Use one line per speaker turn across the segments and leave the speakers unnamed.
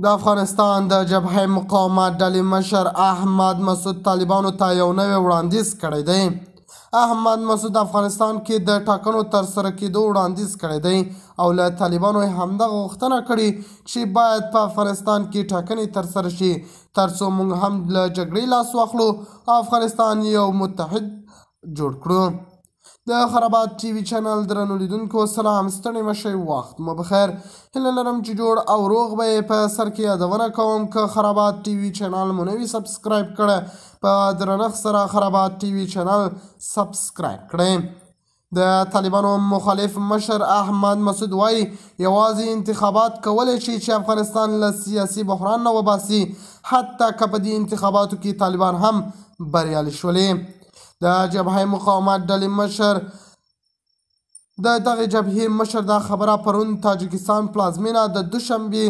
د افغانستان د جبهه مقاومت ډلې مشر احمد مسعود طالبانو ته یو نوی وړاندیز کړی دی. احمد مسعود افغانستان کې د ټاکنو ترسره کېدو وړاندیز کړی دی او له طالبانو یې همدغه غوښتنه کړې چې باید په افغانستان کې ټاکنې ترسره شي ترڅو موږ هم له جګړې لاس واخلو او افغانستان یو متحد جوړ کړو. د خرابات ټي وي چینل درنو لیدونکو سلام، ستړي مشئ، وخت مو بخیر. هیله لرم چې جوړ او روغ به یې. په سر کې یادونه کوم که خرابات ټي وي چینل مو نه وي سبسکرایب کړی، په درنښت سره خرابات ټي وي چینل سبسکرایب کړئ. د طالبانو مخالف مشر احمد مسعود وایي یوازې انتخابات کولی شي چې افغانستان له سیاسي بحران نه وباسي، حتی که په دې انتخاباتو کې طالبان هم بریالي شولې. د جبهه مقاومت ډلې مشر د دغې جبهې مشر دا خبره پرون تاجکستان پلازمینه د دوشنبې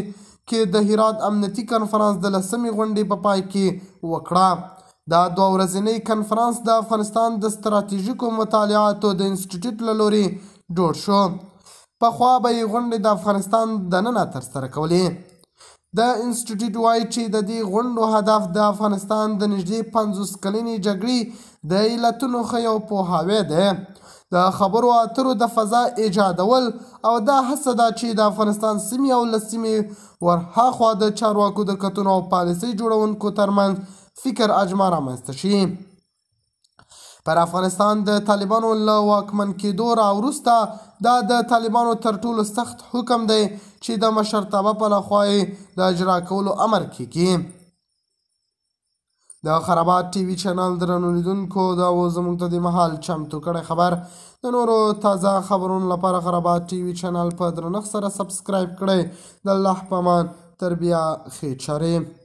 کې د هرات امنیتي کنفرانس د 10مې غونډې په پای کې وکړه. دا 2 ورځنی کنفرانس د افغانستان د ستراتیژیکو مطالعاتو د انسټیټیوټ له لوري جوړ شو. پخوا به یې غونډې د افغانستان دننه ترسره کولې. د انسټیټیوټ وایي چې د دې غونډو هدف د افغانستان د نږدې 50 کلنې جګړې د علتونو ښه یو پوهاوی دی، د خبرو اترو د فضا ایجادول او دا هڅه ده چې د افغانستان سیمې او له سیمې ورهاخوا د چارواکو د کتنو او پالیسۍ جوړونکو ترمنځ فکر اجماع رامنځته شي. پر افغانستان د طالبانو له واکمن کېدو راوروسته دا د طالبانو تر ټولو سخت حکم دی چې د مشرتابه په لخوا یې د اجرا کولو امر کېږي. د خرابات ټي وي چینل درنو لیدونکو دا و زموږ ته د مهال چمتو کړی خبر. د نورو تازه خبرونو لپاره خرابات ټي وي چینل په درنښت سره سبسکرایب کړئ. د الله په امان، تر بیا ښې چارې.